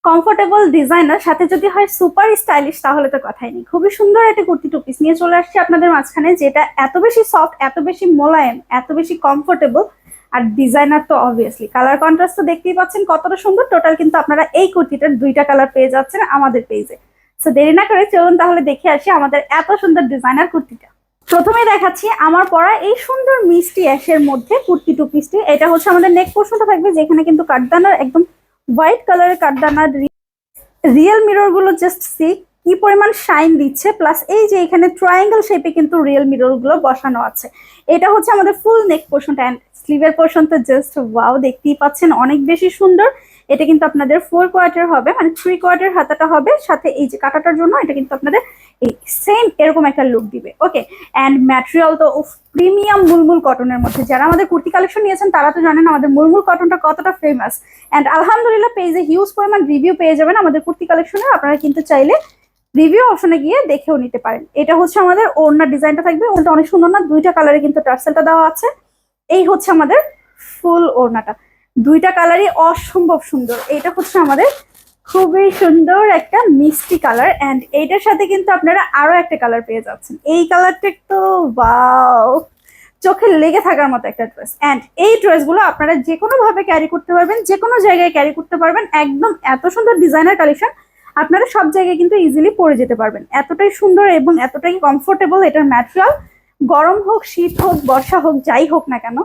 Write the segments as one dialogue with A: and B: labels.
A: Comfortable designer সাথে যদি হয় সুপার স্টাইলিশ তাহলে তো কথাই নেই। খুবই সুন্দর একটা কুর্তি টু পিস নিয়ে চলে আসছে আপনাদের মাঝখানে, যেটা এত বেশি সফট, এত বেশি মোলায়েম, এত বেশি কমফোর্টেবল। আর ডিজাইনার তো অবভিয়াসলি কালার কন্ট্রাস্ট তো দেখতেই পাচ্ছেন কতটা সুন্দর। টোটাল কিন্তু আপনারা এই কুর্তিটার দুইটা কালার পেয়ে যাচ্ছেন আমাদের পেজে। সো দেরি না করে চলুন তাহলে দেখে আসি আমাদের এত সুন্দর ডিজাইনার কুর্তিটা। প্রথমে দেখাচ্ছি আমার পরা এই সুন্দর মিষ্টি অ্যাশের মধ্যে কুর্তি টু পিসটি। এটা হচ্ছে আমাদের নেক পোর্শনটা থাকবে, যেখানে কিন্তু কাঠদানার একদম হোয়াইট কালারের কাঠদানার রিয়েল মিরর গুলো জাস্ট সি কি পরিমাণ শাইন দিচ্ছে। প্লাস এই যে এখানে ট্রায়াঙ্গেল শেপে কিন্তু রিয়েল মিরর গুলো বসানো আছে। এটা হচ্ছে আমাদের ফুল নেক পোর্শনটা। এন্ড স্লিভের পোর্শন তো জাস্ট ওয়াও, দেখতেই পাচ্ছেন অনেক বেশি সুন্দর। এটা কিন্তু আপনাদের 4/4 হবে, মানে 3/4 হাতাটা হবে, সাথে এই যে কাটাটার জন্য এটা কিন্তু আপনাদের এই সেম এরকম একটা লুক দিবে। ওকে, এন্ড ম্যাটেরিয়াল তো প্রিমিয়াম মুলমুল কটনের মধ্যে। যারা আমাদের কুর্তি কালেকশন নিয়েছেন তারা তো জানেন আমাদের মুলমুল কটনটা কতটা ফেমাস। এন্ড আলহামদুলিল্লাহ পেজে হিউজ পরিমাণ রিভিউ পেয়ে যাবেন আমাদের কুর্তি কালেকশনের। আপনারা কিন্তু চাইলে রিভিউ অপশনে গিয়ে দেখেও নিতে পারেন। এটা হচ্ছে আমাদের ওড়নার ডিজাইনটা থাকবে, ওটা অনেক সুন্দর না, দুইটা কালারে কিন্তু টার্সেলটা দেওয়া আছে। এই হচ্ছে আমাদের ফুল ওড়নাটা, দুইটা কালারই অসম্ভব সুন্দর। এটা হচ্ছে আমাদের খুবই সুন্দর একটা মিষ্টি কালার। এন্ড এইটার সাথে কিন্তু আপনারা আরো একটা কালার পেয়ে যাচ্ছেন। এই কালারটা তো ওয়াও, চোখে লেগে থাকার মতো একটা ড্রেস। এন্ড এই ড্রেসগুলো আপনারা যে কোনো ভাবে ক্যারি করতে পারবেন, যে কোনো জায়গায় ক্যারি করতে পারবেন। একদম এত সুন্দর ডিজাইনার কালেকশন, আপনারা সব জায়গায় কিন্তু ইজিলি পরে যেতে পারবেন। এতটাই সুন্দর এবং এতটাই কমফোর্টেবল এটার ম্যাটেরিয়াল। গরম হোক, শীত হোক, বর্ষা হোক, যাই হোক না কেন,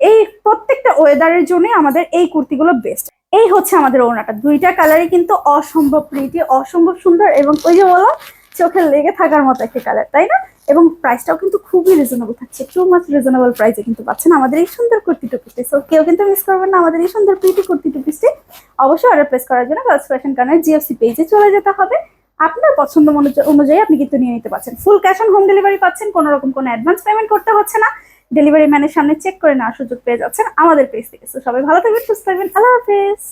A: এই প্রত্যেকটা ওয়েদারের জন্যই আমাদের এই কুর্তিগুলো বেস্ট। এই হচ্ছে আমাদের ওড়নাটা, দুইটা কালারই কিন্তু অসম্ভব প্রিটি, অসম্ভব সুন্দর, এবং ওই যে বলো চোখে লেগে থাকার মতো একটা কালার, তাই না? এবং প্রাইসটাও কিন্তু খুবই রিজনেবল থাকছে, টু মাচ রিজনেবল প্রাইসে কিন্তু পাচ্ছেন আমাদের এই সুন্দর কুর্তি টু পিসটি। সো কেউ কিন্তু মিস করবেন না আমাদের এই সুন্দর প্রিটি কুর্তি টু পিসটি। অবশ্যই অর্ডার প্লেস করার জন্য গার্লস ফ্যাশন কর্নার জিএফসি পেজে চলে যেতে হবে। আপনার পছন্দ অনুযায়ী আপনি কিন্তু নিয়ে নিতে পারছেন। Full cash on home delivery পাচ্ছেন, কোনো রকম কোনো অ্যাডভান্স পেমেন্ট করতে হচ্ছে না। ডেলিভারি ম্যানের সামনে চেক করে নেওয়ার সুযোগ পেয়ে যাচ্ছেন আমাদের পেজ থেকে। সো সবাই ভালো থাকবেন, সুস্থ থাকবেন, আল্লাহ হাফেজ।